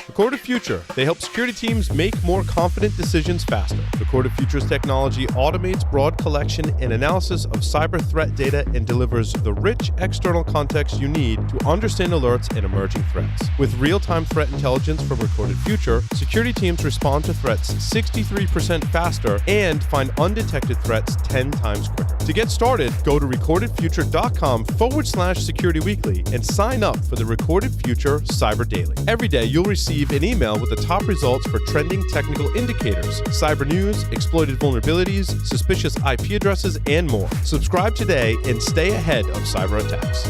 Recorded Future. They help security teams make more confident decisions faster. Recorded Future's technology automates broad collection and analysis of cyber threat data and delivers the rich external context you need to understand alerts and emerging threats. With real-time threat intelligence from Recorded Future, security teams respond to threats 63% faster and find undetected threats 10 times quicker. To get started, go to recordedfuture.com/Security Weekly and sign up for the Recorded Future Cyber Daily. Every day, you'll receive an email with the top results for trending technical indicators, cyber news, exploited vulnerabilities, suspicious IP addresses, and more. Subscribe today and stay ahead of cyber attacks.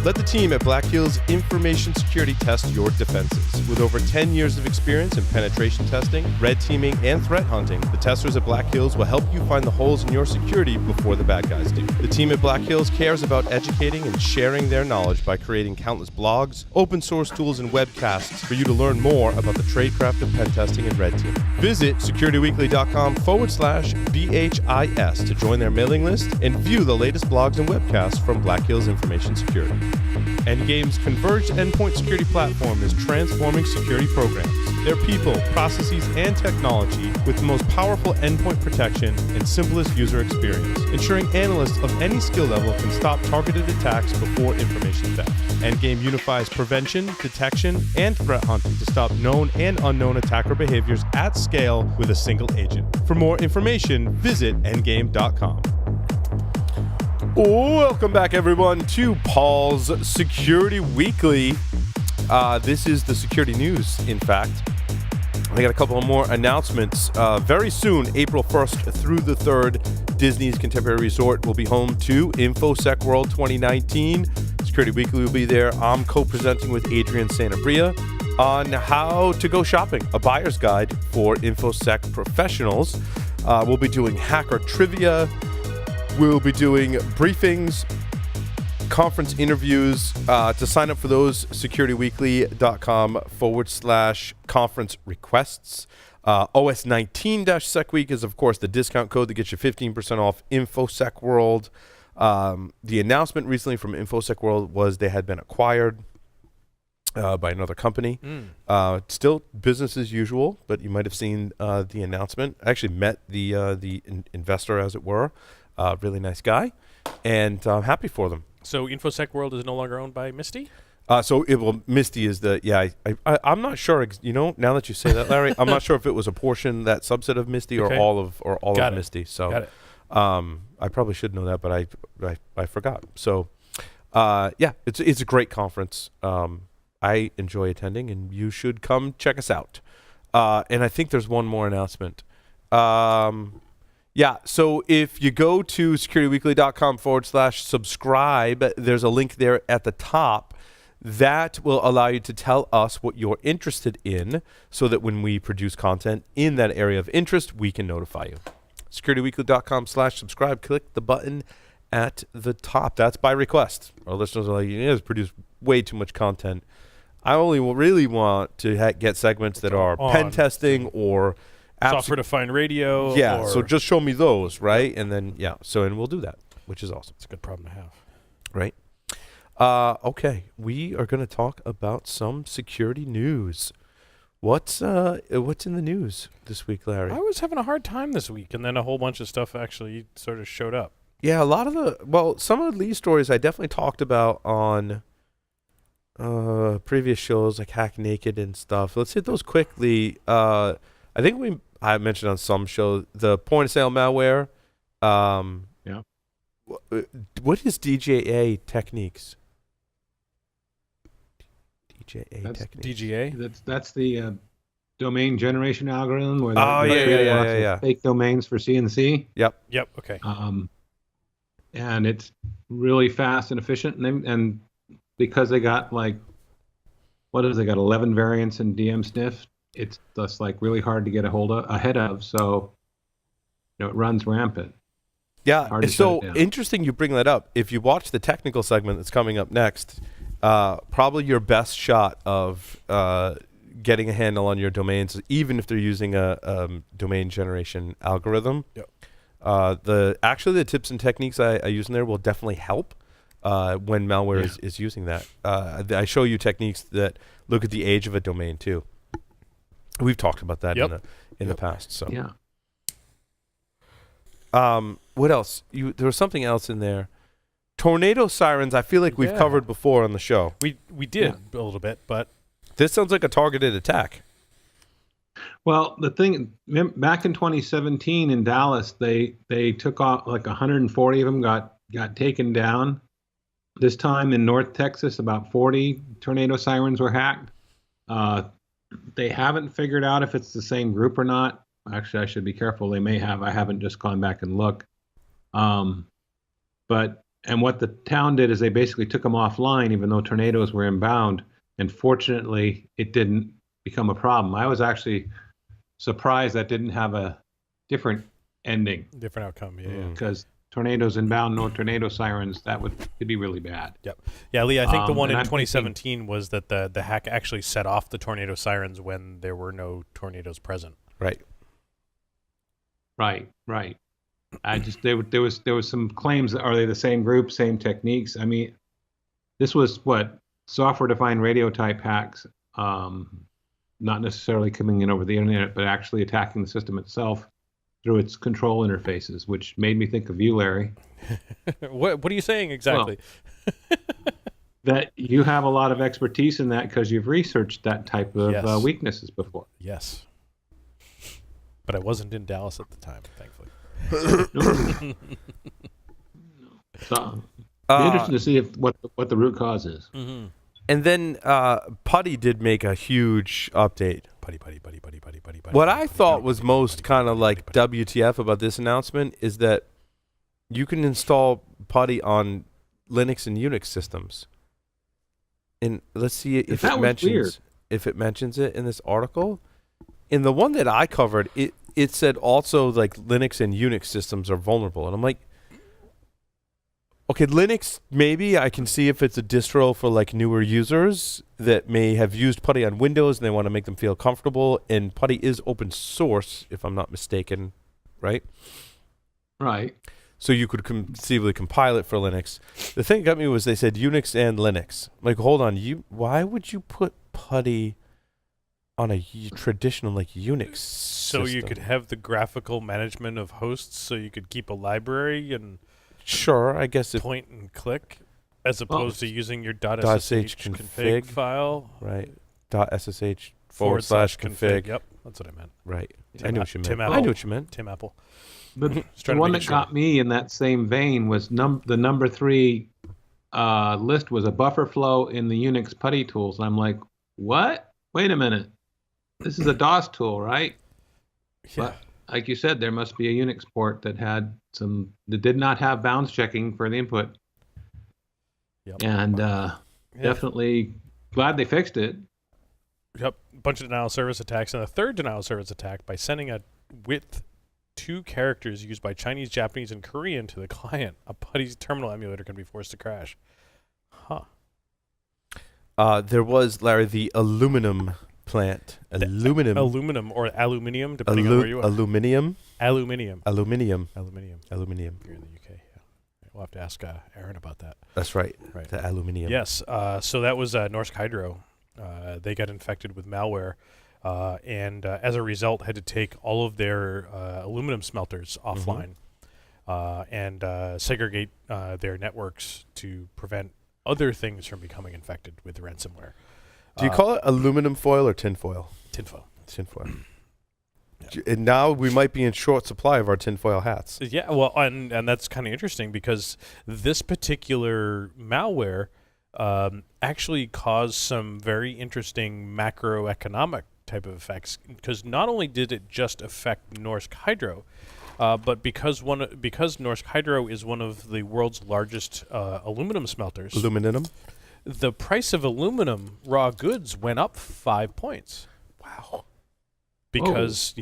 Let the team at Black Hills Information Security test your defenses. With over 10 years of experience in penetration testing, red teaming, and threat hunting, the testers at Black Hills will help you find the holes in your security before the bad guys do. The team at Black Hills cares about educating and sharing their knowledge by creating countless blogs, open source tools, and webcasts for you to learn more about the tradecraft of pen testing and red teaming. Visit securityweekly.com/BHIS to join their mailing list and view the latest blogs and webcasts from Black Hills Information Security. Endgame's converged endpoint security platform is transforming security programs, their people, processes, and technology with the most powerful endpoint protection and simplest user experience, ensuring analysts of any skill level can stop targeted attacks before information theft. Endgame unifies prevention, detection, and threat hunting to stop known and unknown attacker behaviors at scale with a single agent. For more information, visit endgame.com. Welcome back, everyone, to Paul's Security Weekly. This is the security news, in fact. I got a couple of more announcements. Very soon, April 1st through the 3rd, Disney's Contemporary Resort will be home to InfoSec World 2019. Security Weekly will be there. I'm co-presenting with Adrian Sanabria on how to go shopping, a buyer's guide for InfoSec professionals. We'll be doing hacker trivia. We'll be doing briefings, conference interviews. To sign up for those, securityweekly.com/conference requests. OS19-Sec Week is, of course, the discount code that gets you 15% off InfoSec World. The announcement recently from InfoSec World was they had been acquired by another company. Still business as usual, but you might have seen the announcement. I actually met the investor, as it were. Really nice guy, and I'm happy for them. So InfoSec World is no longer owned by Misty? Misty is the, I'm not sure, now that you say that, Larry, I'm not sure if it was a portion, that subset of Misty, or all of Misty. So Got it. I probably should know that, but I forgot. So it's a great conference. I enjoy attending, and you should come check us out. And I think there's one more announcement. So if you go to securityweekly.com/subscribe, there's a link there at the top that will allow you to tell us what you're interested in so that when we produce content in that area of interest, we can notify you. securityweekly.com/subscribe, click the button at the top. That's by request. Our listeners are like, you guys produce way too much content. I only really want to get segments that are pen testing or software-defined radio. Yeah, so just show me those, right? And then, and we'll do that, which is awesome. It's a good problem to have. Right? Okay, we are going to talk about some security news. What's in the news this week, Larry? I was having a hard time this week, and then a whole bunch of stuff actually sort of showed up. Yeah, some of the lead stories I definitely talked about on previous shows, like Hack Naked and stuff. Let's hit those quickly. I think I mentioned on some show the point-of-sale malware. What is DJA techniques? DGA? That's the domain generation algorithm where they fake domains for CNC. Yep. Okay. And it's really fast and efficient, and because they got they got 11 variants in DM sniff. It's just really hard to get ahead of, so it runs rampant. Yeah, it's so interesting you bring that up. If you watch the technical segment that's coming up next, probably your best shot of getting a handle on your domains, even if they're using a domain generation algorithm. Yep. The tips and techniques I use in there will definitely help when malware is using that. I show you techniques that look at the age of a domain too. We've talked about that Yep. in the past. So Yeah. what else? There was something else in there. Tornado sirens. I feel like we've covered before on the show. We did a little bit, but This sounds like a targeted attack. Well, the thing back in 2017 in Dallas, they took off like 140 of them got taken down. This time in North Texas, about 40 tornado sirens were hacked. They haven't figured out if it's the same group or not. Actually, I should be careful. They may have. I haven't just gone back and looked. And what the town did is they basically took them offline, even though tornadoes were inbound. And fortunately, it didn't become a problem. I was actually surprised that didn't have a different ending. different outcome. Yeah. Because tornadoes inbound, no tornado sirens, it'd be really bad. Yep. Yeah, Lee, I think the one in and I'm 2017 was that the hack actually set off the tornado sirens when there were no tornadoes present. Right. Right. I just there was some claims. Are they the same group, same techniques? I mean, this was what software-defined radio type hacks, not necessarily coming in over the internet, but actually attacking the system itself through its control interfaces, which made me think of you, Larry. What are you saying exactly? Well, that you have a lot of expertise in that because you've researched that type of Yes. weaknesses before. Yes. But I wasn't in Dallas at the time, thankfully. So, be interesting to see what the root cause is. Mm-hmm. And then Putty did make a huge update. Putty. What I thought was most kind of like WTF about this announcement is that you can install Putty on Linux and Unix systems. And let's see if That it was mentions weird. it in this article. In the one that I covered, it said also like Linux and Unix systems are vulnerable, and I'm like, okay, Linux, maybe I can see if it's a distro for like newer users that may have used Putty on Windows and they want to make them feel comfortable. And Putty is open source, if I'm not mistaken, right? Right. So you could conceivably compile it for Linux. The thing that got me was they said Unix and Linux. Like, hold on, why would you put Putty on a traditional like Unix So you system? could have the graphical management of hosts, so you could keep a library and Sure, I guess if point and click, as opposed to using your .sh config config. file. right .ssh / config. Yep, that's what I meant. Right. Tim I knew A- what you meant. Tim I Apple. knew what you meant. Tim Apple. But Just the trying to one make that it short. got me in that same vein was the number 3 list was a buffer flow in the Unix Putty tools. And I'm like, what? Wait a minute. This is a DOS tool, right? Yeah. But like you said, there must be a Unix port that did not have bounds checking for the input. Yep. And definitely glad they fixed it. Yep. A bunch of denial of service attacks, and a third denial of service attack by sending a with 2 characters used by Chinese, Japanese, and Korean to the client. A Putty's terminal emulator can be forced to crash. Huh. There was, Larry, the aluminum plant. Aluminum or aluminium, depending on where you are. Aluminium. Aluminium. Aluminium. Aluminium. Aluminium. Here in the UK. Yeah. We'll have to ask Aaron about that. That's right. Right. The aluminium. Yes. So that was Norsk Hydro. They got infected with malware, and as a result, had to take all of their aluminum smelters offline and segregate their networks to prevent other things from becoming infected with ransomware. Do you call it aluminum foil or tin foil? Tinfoil? Tinfoil. Yeah. And now we might be in short supply of our tinfoil hats. Yeah. Well, and that's kind of interesting because this particular malware actually caused some very interesting macroeconomic type of effects, because not only did it just affect Norsk Hydro, but because Norsk Hydro is one of the world's largest aluminum smelters, Aluminum? the price of aluminum raw goods went up 5 points. Wow. Because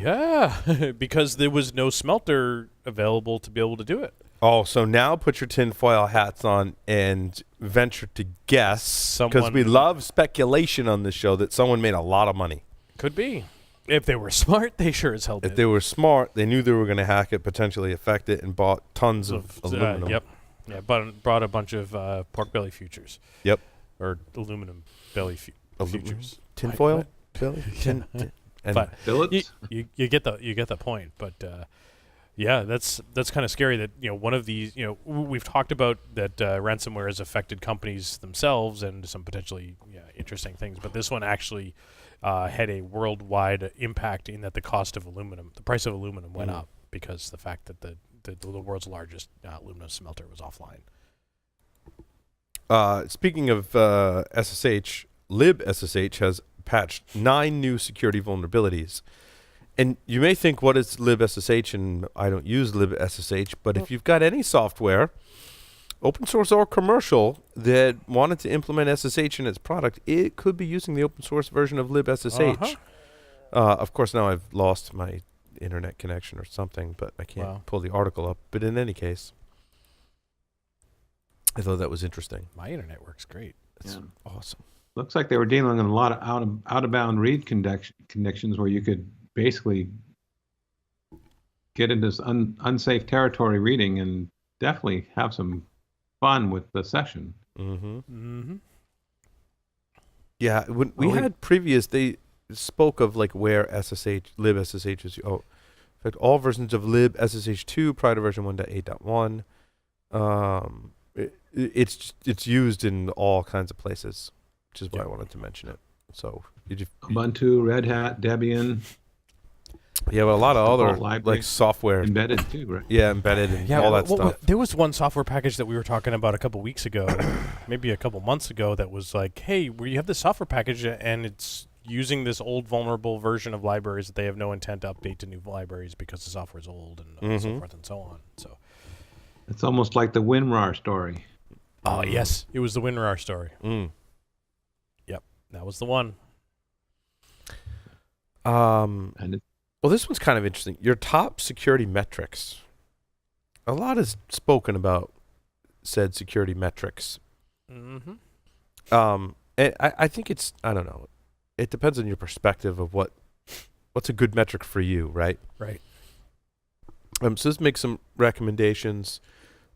because there was no smelter available to be able to do it. Oh, so now put your tinfoil hats on and venture to guess, because we love speculation on this show, that someone made a lot of money. Could be. If they were smart, they sure as hell did. If they were smart, they knew they were going to hack it, potentially affect it, and bought tons of aluminum. Yep. Yeah, but brought a bunch of pork belly futures. Yep. Or aluminum belly futures. Tinfoil? What? Billy? And But Billets? you get the point. But yeah, that's kind of scary that one of these we've talked about that ransomware has affected companies themselves and some potentially interesting things. But this one actually had a worldwide impact in that the price of aluminum went up because the fact that the world's largest aluminum smelter was offline. Speaking of SSH, libSSH has patched 9 new security vulnerabilities. And you may think, what is libSSH? And I don't use libSSH, but if you've got any software, open source or commercial, that wanted to implement SSH in its product, it could be using the open source version of libSSH. Of course, now I've lost my internet connection or something, but I can't pull the article up. But in any case, I thought that was interesting. My internet works great. It's awesome. Looks like they were dealing with a lot of out of bound read connections where you could basically get into this unsafe territory reading and definitely have some fun with the session. Yeah, when we had previous, they spoke of like where libSSH is. In fact, all versions of libSSH2 prior to version 1.8.1. It's used in all kinds of places, which is why I wanted to mention it. So Ubuntu, Red Hat, Debian. Yeah, but a lot of other like software embedded too, right? Yeah, embedded and all that stuff. There was one software package that we were talking about a couple weeks ago, maybe a couple months ago, that was like, hey, where you have this software package and it's using this old vulnerable version of libraries that they have no intent to update to new libraries because the software is old and so forth and so on. So it's almost like the WinRAR story. Oh yes, it was the WinRAR story. Yep, that was the one. Well, this one's kind of interesting. Your top security metrics. A lot is spoken about said security metrics. And I think I don't know. It depends on your perspective of what's a good metric for you, right? Right. So this makes some recommendations.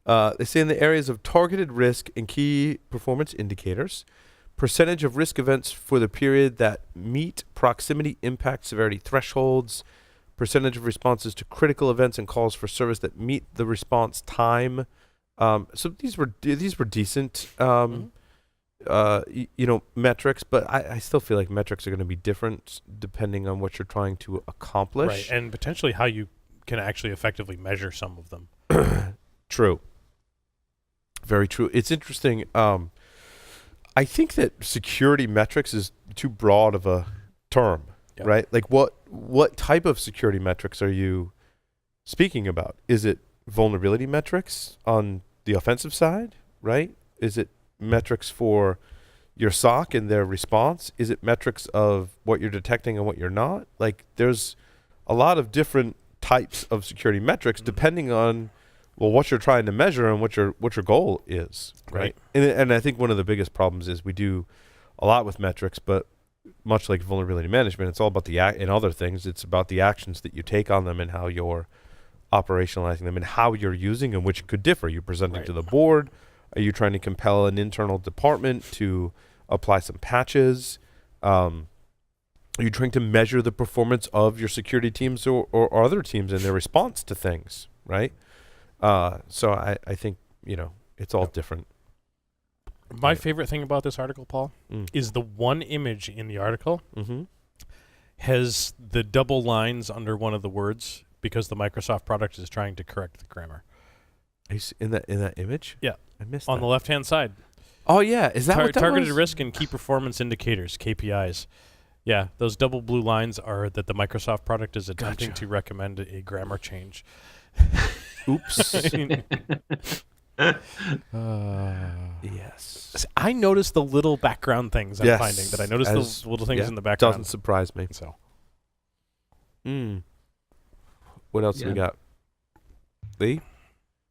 They say in the areas of targeted risk and key performance indicators, percentage of risk events for the period that meet proximity impact severity thresholds, percentage of responses to critical events and calls for service that meet the response time. So these were decent, metrics, but I still feel like metrics are going to be different depending on what you're trying to accomplish. Right, and potentially how you can actually effectively measure some of them. True. Very true. It's interesting. I think that security metrics is too broad of a term, right? Like what type of security metrics are you speaking about? Is it vulnerability metrics on the offensive side, right? Is it metrics for your SOC and their response? Is it metrics of what you're detecting and what you're not? Like there's a lot of different types of security metrics depending on what you're trying to measure and what your goal is, right? And I think one of the biggest problems is we do a lot with metrics, but much like vulnerability management, it's all about and other things. It's about the actions that you take on them and how you're operationalizing them and how you're using them, which could differ. You're presenting to the board. Are you trying to compel an internal department to apply some patches? Are you trying to measure the performance of your security teams or other teams in their response to things, right? So I think, it's all different. My favorite thing about this article, Paul, is the one image in the article has the double lines under one of the words because the Microsoft product is trying to correct the grammar. Are you in that image? Yeah. I missed on that. the left-hand side. Oh, yeah. Is that what that targeted was? risk and key performance indicators, KPIs. Yeah, those double blue lines are that the Microsoft product is attempting to recommend a grammar change. Oops. Yes. I noticed the little background things I'm finding. That I noticed those little things in the background. Doesn't surprise me. So. What else do we got? Lee?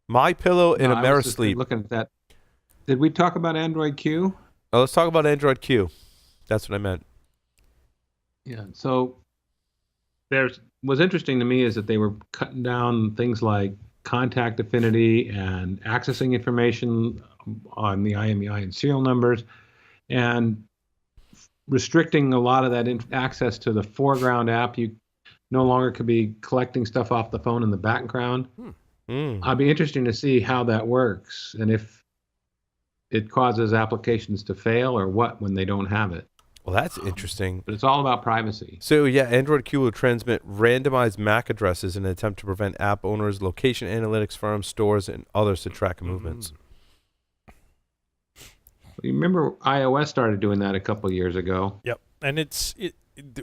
My Pillow and Amerisleep. Looking at that. Did we talk about Android Q? Oh, let's talk about Android Q. That's what I meant. Yeah. So what's interesting to me is that they were cutting down things like contact affinity and accessing information on the IMEI and serial numbers, and restricting a lot of that access to the foreground app. You no longer could be collecting stuff off the phone in the background. I'd be interested to see how that works and if it causes applications to fail or what when they don't have it. Well, that's interesting. But it's all about privacy. So yeah, Android Q will transmit randomized MAC addresses in an attempt to prevent app owners, location analytics firms, stores, and others to track movements. You remember iOS started doing that a couple of years ago. Yep, and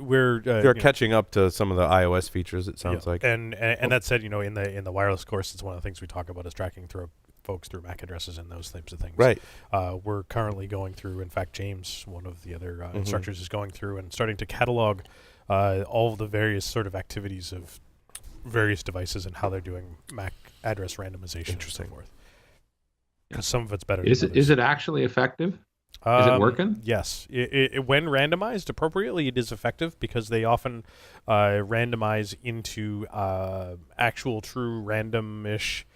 we're they're catching up to some of the iOS features. It sounds like. And that said, in the wireless course, it's one of the things we talk about is tracking through folks through MAC addresses and those types of things. Right. We're currently going through. In fact, James, one of the other instructors, is going through and starting to catalog all of the various sort of activities of various devices and how they're doing MAC address randomization and so forth. Because some of it's better. Is it actually effective? Is it working? Yes. When randomized appropriately, it is effective because they often randomize into actual true random-ish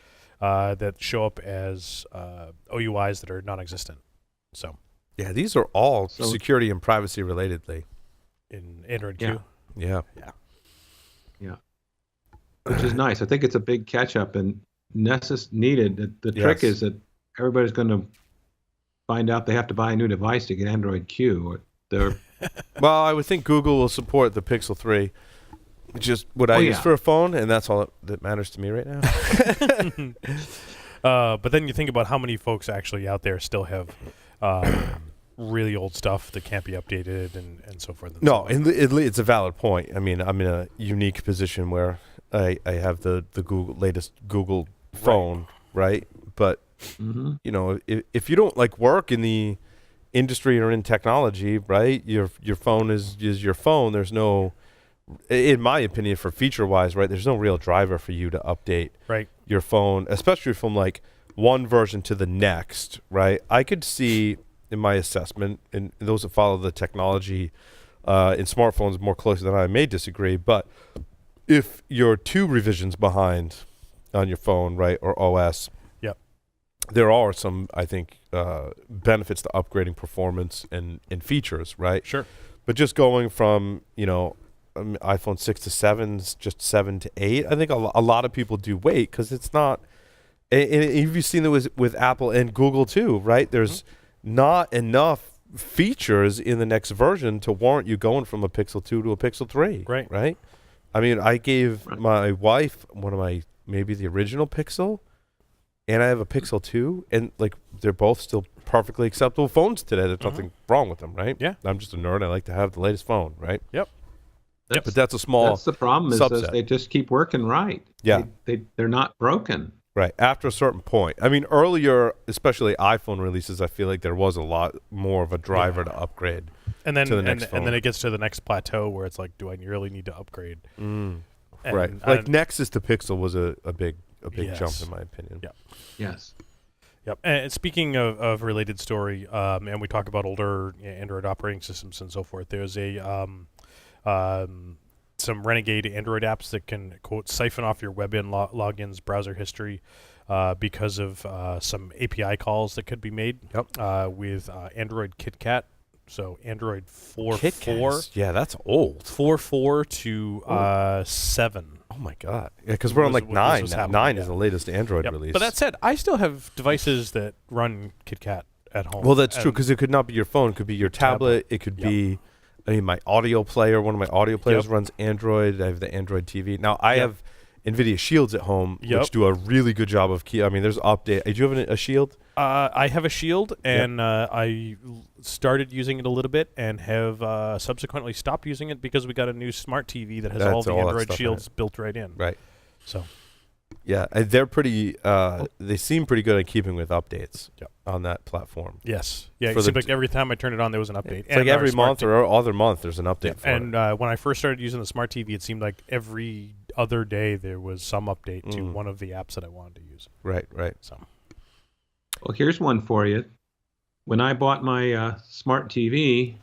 that show up as OUIs that are non-existent. So. Yeah, these are all security and privacy relatedly. In Android Q? Yeah. Which is nice. I think it's a big catch-up and needed. The trick is that everybody's going to find out they have to buy a new device to get Android Q. Well, I would think Google will support the Pixel 3, which is what I use for a phone, and that's all that matters to me right now. But then you think about how many folks actually out there still have really old stuff that can't be updated and so forth. And it's a valid point. I mean, I'm in a unique position where I have the latest Google phone, right? But if you don't work in the industry or in technology, right? Your phone is your phone. There's no, in my opinion, for feature wise, right? There's no real driver for you to update your phone, especially from one version to the next, right? I could see in my assessment, and those that follow the technology in smartphones more closely than I may disagree, but if you're 2 revisions behind on your phone, right, or OS, there are some, I think, benefits to upgrading performance and features, right? Sure. But just going from, iPhone 6 to 7, just 7 to 8, I think a lot of people do wait because it's not, and you've seen it with Apple and Google too, right? There's not enough features in the next version to warrant you going from a Pixel 2 to a Pixel 3, right? I mean, I gave my wife maybe the original Pixel, and I have a Pixel 2, and they're both still perfectly acceptable phones today. There's nothing wrong with them, right? Yeah. I'm just a nerd. I like to have the latest phone, right? Yep. But that's a small That's the problem subset. is they just keep working right. Yeah. They're not broken. Right. After a certain point. I mean, earlier, especially iPhone releases, I feel like there was a lot more of a driver to upgrade and then to the next phone. And then it gets to the next plateau where it's do I really need to upgrade? Right. Nexus to Pixel was a big jump in my opinion. Yeah. Yes. Yep. And speaking of related story, and we talk about older Android operating systems and so forth, there's some renegade Android apps that can, quote, siphon off your web-in logins, browser history, because of some API calls that could be made with Android KitKat. So Android 4.4. Yeah, that's old. 4.4 to 7. Oh my God! Yeah, because we're on 9. 9 is the latest Android release. But that said, I still have devices that run KitKat at home. Well, that's true because it could not be your phone. It could be your tablet. It could be. I mean, my audio player. One of my audio players runs Android. I have the Android TV. Now I have NVIDIA Shields at home, which do a really good job of I mean, there's update. Do you have a Shield? I have a Shield, and I started using it a little bit, and have subsequently stopped using it because we got a new smart TV that has all the Android Shields built right in. Right. So. Yeah, they're pretty. They seem pretty good at keeping with updates on that platform. Yes. Yeah. It seemed like every time I turned it on, there was an update. It's every month or other month, there's an update for it. And when I first started using the smart TV, it seemed like every other day there was some update to one of the apps that I wanted to use. Right. So. Well, here's one for you. When I bought my smart TV,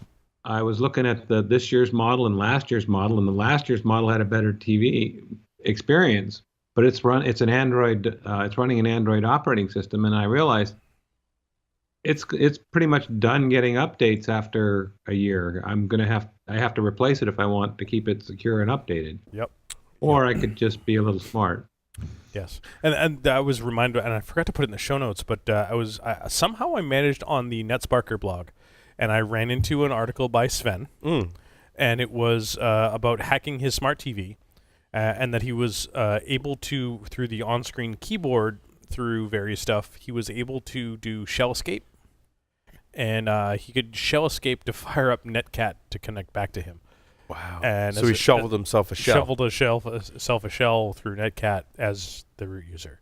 I was looking at this year's model and last year's model, and the last year's model had a better TV experience. But it's running an Android operating system, and I realized it's pretty much done getting updates after a year. I have to replace it if I want to keep it secure and updated. Yep. Or I could just be a little smart. Yes, and I was reminded, and I forgot to put it in the show notes, but somehow I managed on the NetSparker blog, and I ran into an article by Sven, and it was about hacking his smart TV, and that he was able to, through the on-screen keyboard, through various stuff, he was able to do shell escape, and he could shell escape to fire up Netcat to connect back to him. Wow. And so he shoveled himself a shell. Shoveled himself a shell through Netcat as the root user.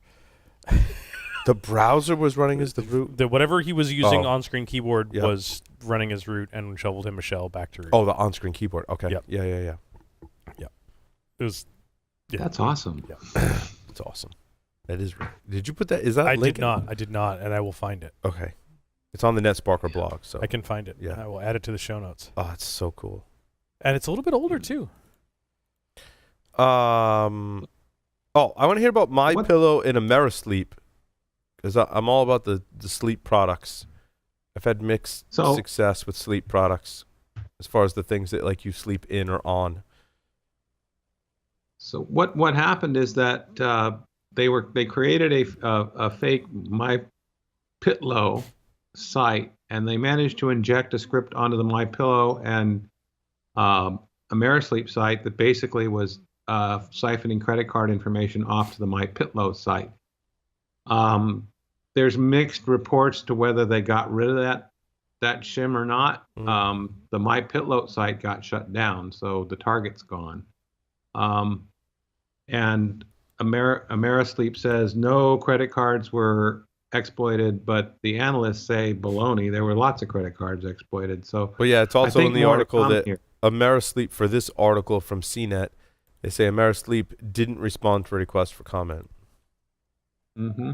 The browser was running as the root? Whatever he was using on-screen keyboard was running as root and shoveled him a shell back to root. Oh, the on-screen keyboard. Okay. Yep. Yeah. Yep. It was... Yeah. That's awesome. Yeah. That's awesome. That is right. Did you put that? Is that I link? I did not, and I will find it. Okay. It's on the NetSparker blog, so I can find it. Yeah. I will add it to the show notes. Oh, it's so cool. And it's a little bit older too. I want to hear about My Pillow and Amerisleep, because I'm all about the sleep products. I've had mixed success with sleep products as far as the things that like you sleep in or on. So what happened is that they created a fake My Pillow site, and they managed to inject a script onto the My Pillow and Amerisleep site that basically was siphoning credit card information off to the My Pillow site. There's mixed reports to whether they got rid of that shim or not. The My Pillow site got shut down, so the target's gone. And Amerisleep says no credit cards were exploited, but the analysts say baloney. There were lots of credit cards exploited. So, well, yeah, it's also in the article that Amerisleep, for this article from CNET, they say Amerisleep didn't respond to a request for comment. Mm-hmm.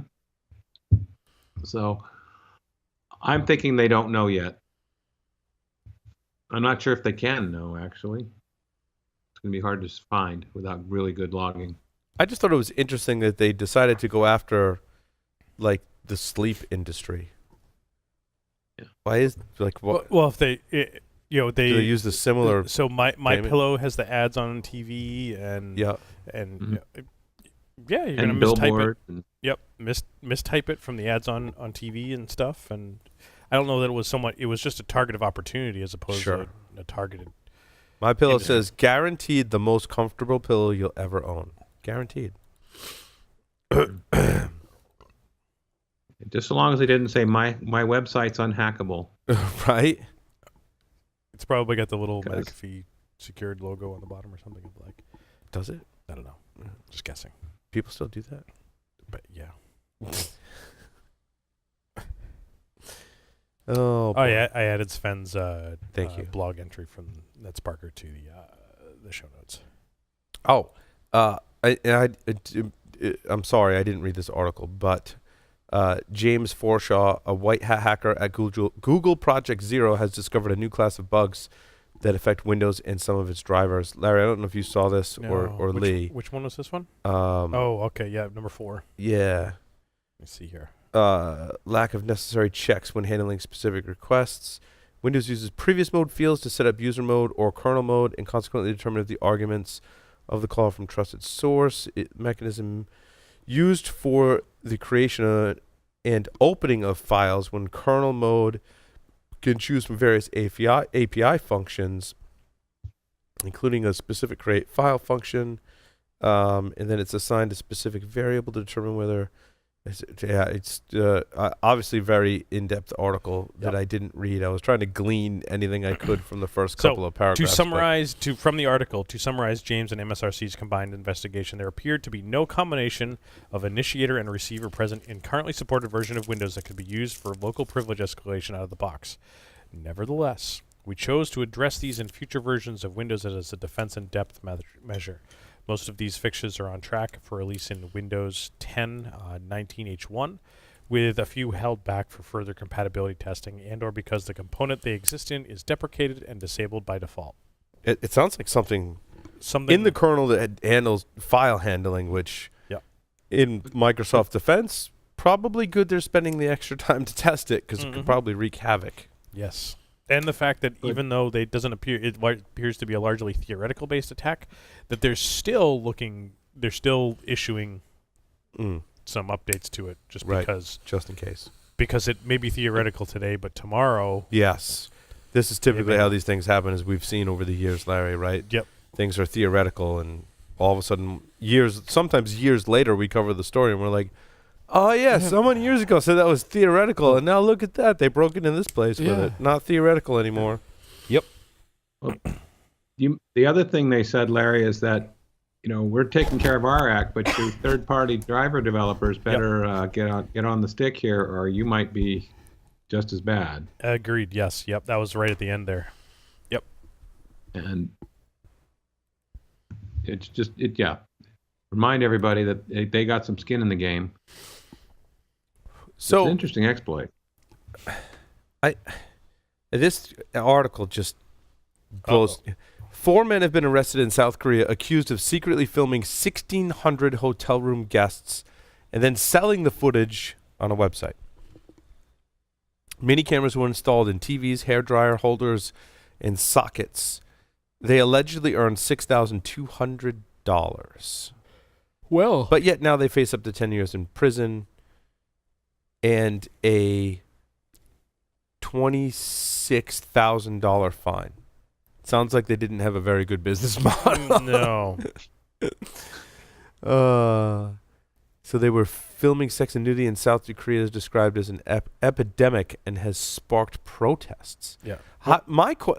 So I'm thinking they don't know yet. I'm not sure if they can know, actually. It's going to be hard to find without really good logging. I just thought it was interesting that they decided to go after, like, the sleep industry. Yeah. Why is, like, what? Well, if they... do they use the similar... So My Pillow has the ads on TV, and you're going to mistype it. Yep, mistype it from the ads on TV and stuff. And I don't know that it was somewhat... It was just a target of opportunity as opposed to a targeted... My Pillow says, guaranteed the most comfortable pillow you'll ever own. Guaranteed. Just so long as they didn't say my website's unhackable. Right? It's probably got the little McAfee secured logo on the bottom or something. Like, does it? I don't know. Just guessing. People still do that? But yeah. Oh yeah, I added Sven's thank you blog entry from NetSparker to the show notes. I'm sorry I didn't read this article, but James Forshaw, a white hat hacker at Google Project Zero, has discovered a new class of bugs that affect Windows and some of its drivers. Larry, I don't know if you saw this or Lee. Which one was this one? Okay, yeah, number 4. Yeah. Let me see here. Lack of necessary checks when handling specific requests. Windows uses previous mode fields to set up user mode or kernel mode and consequently determine if the arguments of the call from trusted source mechanism used for the creation and opening of files when kernel mode can choose from various API functions, including a specific create file function, and then it's assigned a specific variable to determine whether it's obviously very in-depth article that I didn't read. I was trying to glean anything I could from the first couple of paragraphs. From the article, to summarize James and MSRC's combined investigation, there appeared to be no combination of initiator and receiver present in currently supported version of Windows that could be used for local privilege escalation out of the box. Nevertheless, we chose to address these in future versions of Windows as a defense in depth measure. Most of these fixes are on track for release in Windows 10 19H1, with a few held back for further compatibility testing and or because the component they exist in is deprecated and disabled by default. It sounds like something in the kernel that handles file handling, which in Microsoft Defense probably good they're spending the extra time to test it because it could probably wreak havoc. Yes. And the fact that even though it appears to be a largely theoretical based attack, that they're still issuing some updates to it just just in case. Because it may be theoretical today, but tomorrow. Yes. This is typically how these things happen, as we've seen over the years, Larry, right? Yep. Things are theoretical, and all of a sudden, sometimes years later, we cover the story, and we're like, oh, yeah, someone years ago said that was theoretical, and now look at that. They broke into this place with it. Not theoretical anymore. Yep. Well, the other thing they said, Larry, is that, we're taking care of our act, but your third-party driver developers better get on the stick here, or you might be just as bad. Agreed. Yes. Yep. That was right at the end there. Yep. And it's just remind everybody that they got some skin in the game. So it's an interesting exploit. This article just blows. 4 men have been arrested in South Korea accused of secretly filming 1,600 hotel room guests and then selling the footage on a website. Mini cameras were installed in TVs, hairdryer holders, and sockets. They allegedly earned $6,200. Well, but yet now they face up to 10 years in prison and a $26,000 fine. Sounds like they didn't have a very good business model. No. So they were filming sex and nudity in South Korea is described as an epidemic and has sparked protests. Yeah.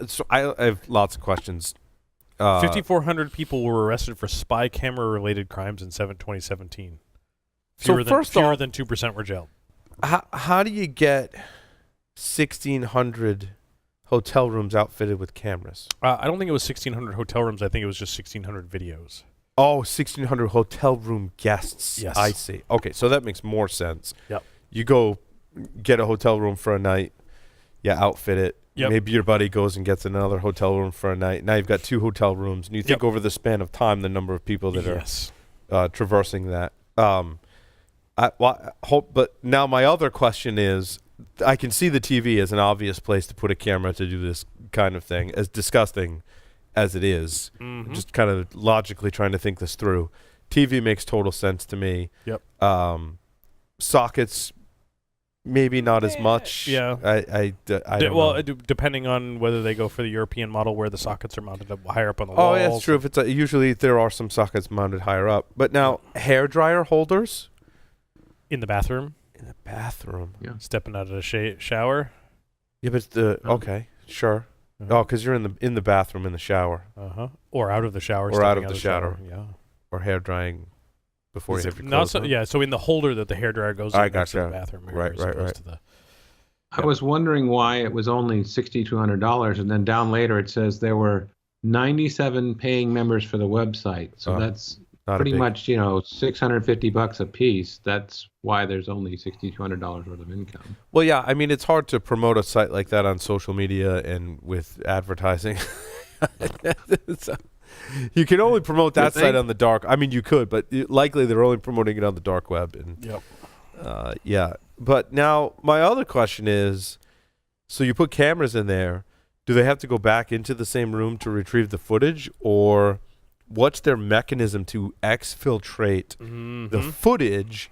So I have lots of questions. 5,400 people were arrested for spy camera-related crimes in 2017. Fewer than 2% were jailed. How do you get 1,600 hotel rooms outfitted with cameras? I don't think it was 1,600 hotel rooms. I think it was just 1,600 videos. Oh, 1,600 hotel room guests. Yes. I see. Okay, so that makes more sense. Yep. You go get a hotel room for a night. You outfit it. Yep. Maybe your buddy goes and gets another hotel room for a night. Now you've got 2 hotel rooms, and you think over the span of time the number of people that are traversing that. But now my other question is, I can see the TV as an obvious place to put a camera to do this kind of thing, as disgusting as it is. Just kind of logically trying to think this through. TV makes total sense to me. Yep. Sockets, maybe not as much. Yeah. I don't know. Depending on whether they go for the European model where the sockets are mounted up higher up on the wall. Oh, yeah, it's true. If it's usually there are some sockets mounted higher up. But now, hairdryer holders? In the bathroom. In the bathroom. Yeah. Stepping out of the shower. Yeah, but it's okay, sure. Oh, because you're in the bathroom in the shower. Or out of the shower. Or out of the shower. Yeah. Or hair drying before you have your clothes on. So in the holder that the hairdryer goes in next to the bathroom. Right. I was wondering why it was only $6,200, and then down later it says there were 97 paying members for the website. So that's pretty much, $650 a piece. That's why there's only $6,200 worth of income. Well, yeah, I mean, it's hard to promote a site like that on social media and with advertising. You can only promote that site on the dark. I mean, you could, but likely they're only promoting it on the dark web. And yeah. But now my other question is, so you put cameras in there. Do they have to go back into the same room to retrieve the footage, or what's their mechanism to exfiltrate the footage,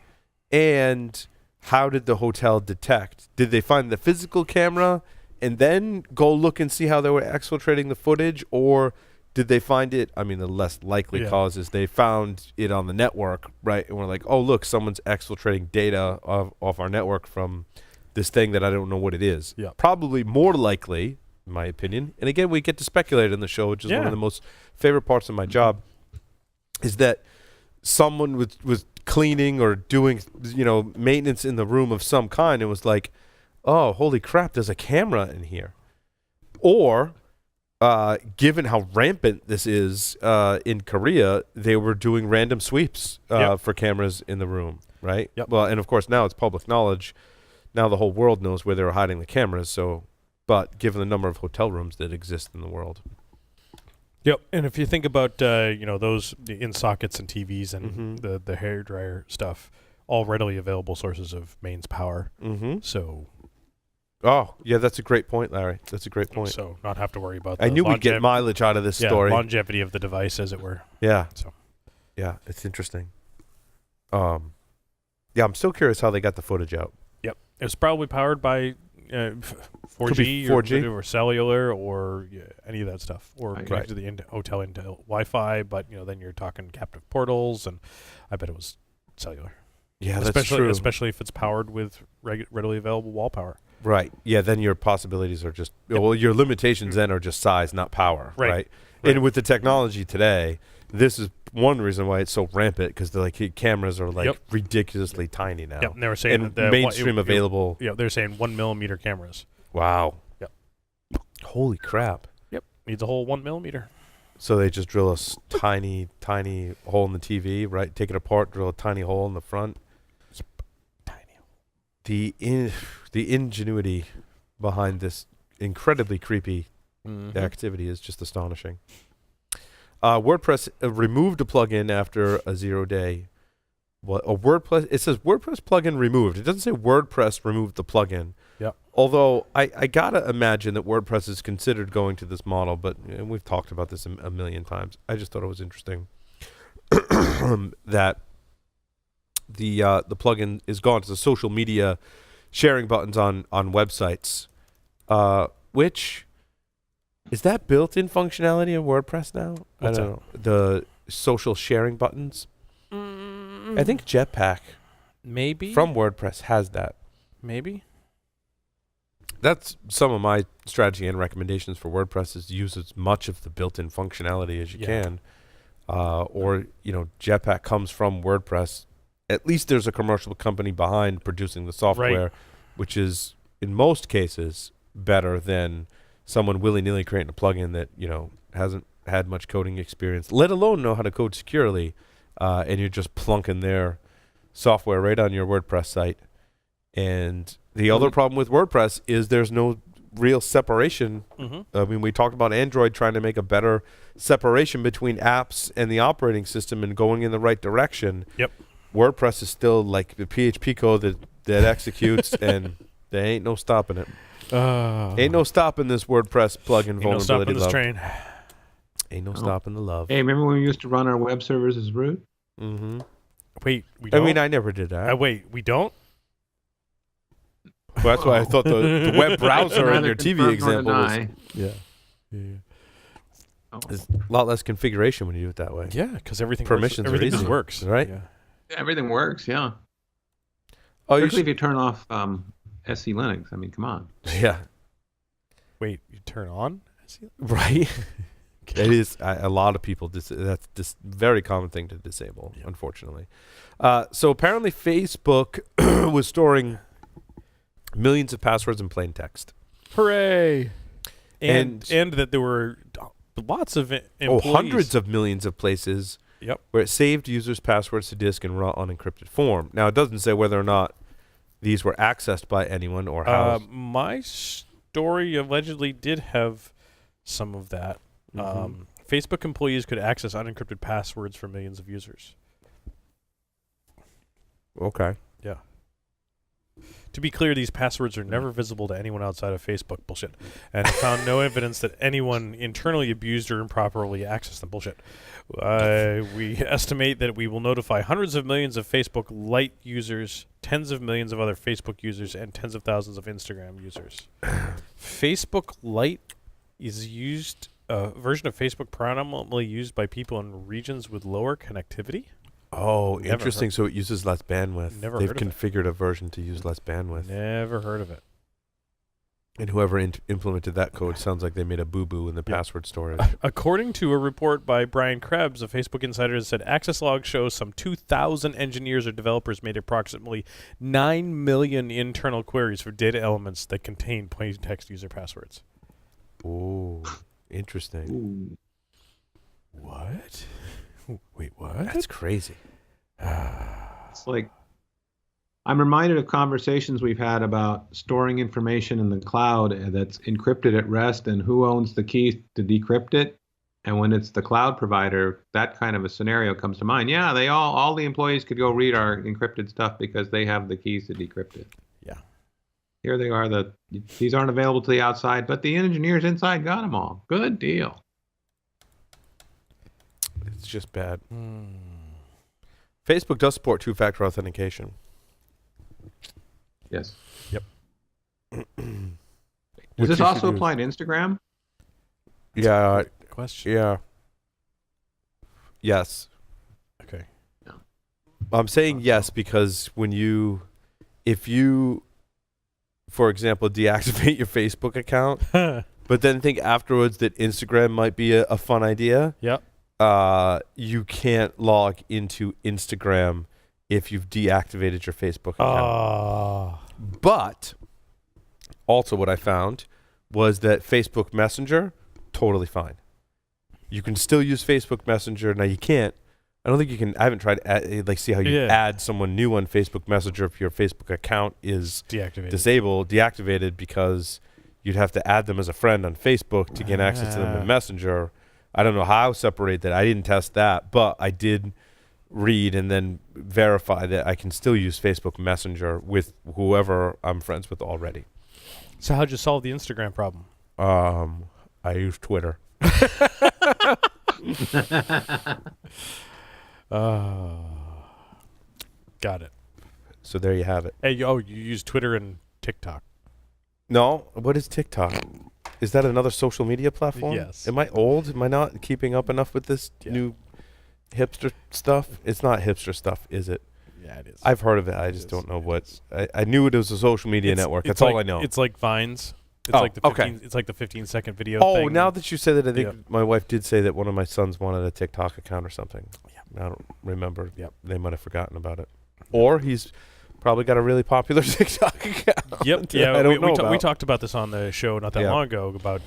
and how did the hotel detect? Did they find the physical camera and then go look and see how they were exfiltrating the footage, or did they find it? I mean, the less likely cause is they found it on the network, right? And we're like, oh, look, someone's exfiltrating data off our network from this thing that I don't know what it is. Yeah. Probably more likely, in my opinion. And again, we get to speculate in the show, which is one of the most favorite parts of my job, is that someone was cleaning or doing, maintenance in the room of some kind and was like, oh, holy crap, there's a camera in here. Or, given how rampant this is in Korea, they were doing random sweeps for cameras in the room, right? Yep. Well, and of course now it's public knowledge. Now the whole world knows where they were hiding the cameras. So, but given the number of hotel rooms that exist in the world. Yep. And if you think about those in sockets and TVs and the hairdryer stuff, all readily available sources of mains power. Mm-hmm. So, Oh, yeah, that's a great point, Larry. That's a great point. so not have to worry about. I the knew we'd get mileage out of this story. longevity of the device, as it were. Yeah. So, Yeah, it's interesting. Yeah, I'm still curious how they got the footage out. yep, it was probably powered by 4G, 4G. or cellular or any of that stuff, or Right. connected to the hotel into Wi-Fi. But then you're talking captive portals, and I bet it was cellular. Yeah, especially that's true. especially if it's powered with readily available wall power. Right. Yeah, then your possibilities are just well, your limitations then are just size, not power. Right. Right. Right. And with the technology today, this is one reason why it's so rampant, because the cameras are Yep. ridiculously tiny now. Yep, and they were saying And that mainstream available. Yeah, they're saying 1 millimeter cameras. Wow. Yep. Holy crap. Yep, needs a whole 1 millimeter. So they just drill a tiny hole in the TV, right? Take it apart, drill a tiny hole in the front. Tiny. The ingenuity behind this incredibly creepy Mm-hmm. activity is just astonishing. WordPress removed a plugin after a 0-day. It says WordPress plugin removed. It doesn't say WordPress removed the plugin. Yep. Although I gotta imagine that WordPress is considered going to this model, but and we've talked about this a million times. I just thought it was interesting that the plugin is gone to the social media sharing buttons on websites, which is that built-in functionality in WordPress now? What's I don't know. The social sharing buttons. I think Jetpack maybe from WordPress has that. maybe. That's some of my strategy and recommendations for WordPress is use as much of the built-in functionality as you Yeah. can. Or Jetpack comes from WordPress. At least there's a commercial company behind producing the software, which is in most cases better than someone willy-nilly creating a plugin that hasn't had much coding experience, let alone know how to code securely, and you're just plunking their software right on your WordPress site. And the other problem with WordPress is there's no real separation. Mm-hmm. I mean, we talked about Android trying to make a better separation between apps and the operating system and going in the right direction. Yep. WordPress is still like the PHP code that executes, and there ain't no stopping it. Ain't no stopping this WordPress plugin vulnerability. No stopping this love. train. Ain't no Oh. stopping the love. Hey, remember when we used to run our web servers as root? Mm-hmm. Wait, we I don't. mean, I never did that. Wait, we don't. Well, that's why I thought the web browser in Neither your TV confirm nor example was deny. yeah. Oh. There's a lot less configuration when you do it that way. Yeah, because everything Permissions are everything just easy, works, right? Yeah. Everything works, yeah. Oh, you Especially if you turn off SC Linux. I mean, come on. yeah, Wait, you turn on? right. It is a lot of people. That's this very common thing to disable, Yeah. unfortunately. So apparently, Facebook was storing millions of passwords in plain text. Hooray! And And- that there were lots of employees. Hundreds of millions of places. Yep. Where it saved users' passwords to disk in raw, unencrypted form. Now, it doesn't say whether or not these were accessed by anyone or how. My story allegedly did have some of that. Mhm. Facebook employees could access unencrypted passwords for millions of users. Okay. Yeah. To be clear, these passwords are never visible to anyone outside of Facebook. Bullshit. And have found no evidence that anyone internally abused or improperly accessed them. Bullshit. We estimate that we will notify hundreds of millions of Facebook Lite users, tens of millions of other Facebook users, and tens of thousands of Instagram users. Facebook Lite is used a version of Facebook predominantly used by people in regions with lower connectivity. Oh, Never interesting. So it uses less bandwidth. Never They've heard of it. configured a version to use less bandwidth. Never heard of it. And whoever implemented that code sounds like they made a boo-boo in the Yeah. password storage. According to a report by Brian Krebs, a Facebook insider said access log shows some 2,000 engineers or developers made approximately 9 million internal queries for data elements that contain plain text user passwords. Oh, interesting. Ooh. What? Wait, what? That's crazy. It's like I'm reminded of conversations we've had about storing information in the cloud that's encrypted at rest and who owns the keys to decrypt it. And when it's the cloud provider, that kind of a scenario comes to mind. Yeah, all the employees could go read our encrypted stuff because they have the keys to decrypt it. Yeah. Here they are. These aren't available to the outside, but the engineers inside got them all. Good deal. It's just bad. Facebook does support two-factor authentication. Yes. Yep. Does this also apply to Instagram? Yeah. Question. Yeah. Yes. Okay. No. I'm saying yes because if you, for example, deactivate your Facebook account, but then think afterwards that Instagram might be a fun idea. Yep. You can't log into Instagram if you've deactivated your Facebook account. But also what I found was that Facebook Messenger, totally fine. You can still use Facebook Messenger. Now you can't. I don't think you can. I haven't tried to see how you add someone new on Facebook Messenger if your Facebook account is deactivated, because you'd have to add them as a friend on Facebook to get access to them in Messenger. I don't know how to separate that. I didn't test that, but I did read and then verify that I can still use Facebook Messenger with whoever I'm friends with already. So how'd you solve the Instagram problem? I use Twitter. Got it. So there you have it. Hey, you use Twitter and TikTok. No, what is TikTok? Is that another social media platform? Yes. Am I old? Am I not keeping up enough with this new hipster stuff? It's not hipster stuff, is it? Yeah, it is. I've heard of it. I just don't know what. I knew it was a social media network. That's all I know. It's like Vines. It's It's like the 15-second video thing. Now that you say that, I think my wife did say that one of my sons wanted a TikTok account or something. Yeah. I don't remember. Yep. They might have forgotten about it. Or he's probably got a really popular TikTok account. Yep. Yeah. We talked about this on the show not that long ago about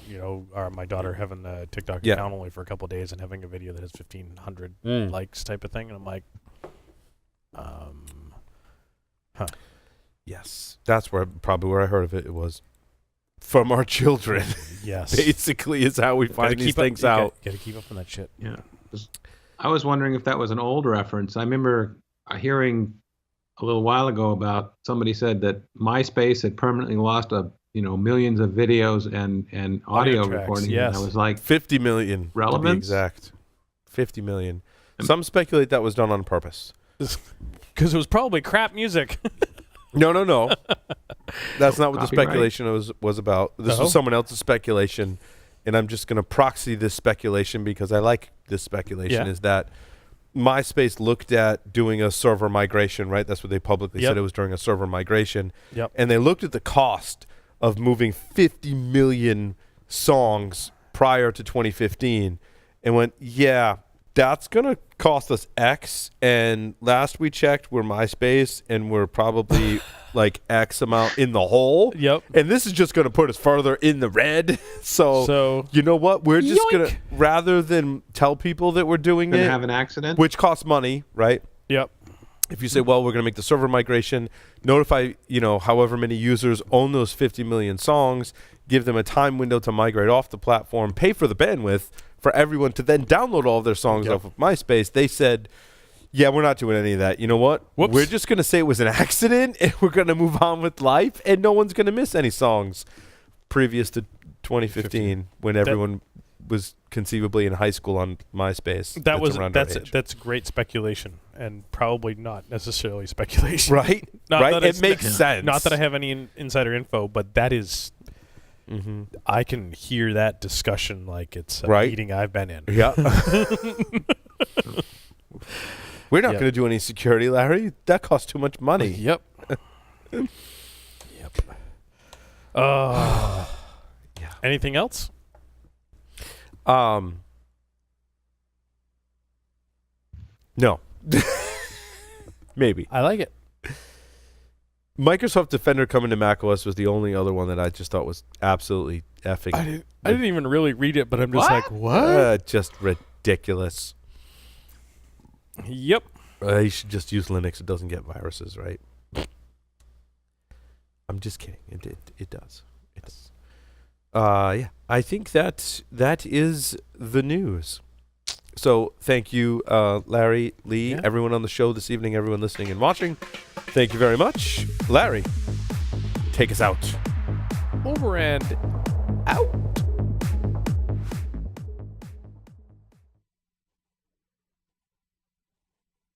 my daughter having a TikTok account only for a couple of days and having a video that has 1,500 likes type of thing, and I'm like, Yes, that's probably where I heard of it. It was from our children. Yes. Basically is how we find these things out. Gotta keep up on that shit. Yeah. I was wondering if that was an old reference. I remember hearing a little while ago about somebody said that MySpace had permanently lost millions of videos and audio recordings. Yes. And I was like, 50 million. Relevance? To be exact. 50 million. Some speculate that was done on purpose. Because it was probably crap music. No. That's not what the Copyright. speculation was about. This was someone else's speculation, and I'm just going to proxy this speculation because I like this speculation, is that MySpace looked at doing a server migration, right? That's what they publicly said it was during a server migration. Yep. And they looked at the cost of moving 50 million songs prior to 2015 and went, that's going to cost us X. And last we checked, we're MySpace, and we're probably like X amount in the hole. Yep. And this is just going to put us further in the red. So you know what? We're just going to, rather than tell people that we're doing it, have an accident, which costs money, right? Yep. If you say, well, we're going to make the server migration, notify, however many users own those 50 million songs, give them a time window to migrate off the platform, pay for the bandwidth for everyone to then download all of their songs off of MySpace. They said, we're not doing any of that. You know what? Whoops. We're just going to say it was an accident, and we're going to move on with life, and no one's going to miss any songs previous to 2015 when everyone was conceivably in high school on MySpace. That's great speculation, and probably not necessarily speculation. Right? Right? It makes sense. Not that I have any insider info, but that is... Mm-hmm. I can hear that discussion like it's a meeting I've been in. Yeah. We're not going to do any security, Larry. That costs too much money. Yep. Anything else? No. Maybe. I like it. Microsoft Defender coming to macOS was the only other one that I just thought was absolutely effing. I didn't even really read it, but I'm just like, what? Just ridiculous. Yep. You should just use Linux. It doesn't get viruses, right? I'm just kidding. It does. Yeah, I think that is the news. So thank you, Larry, Lee, Yeah. everyone on the show this evening, everyone listening and watching. Thank you very much. Larry, take us out. Over and out.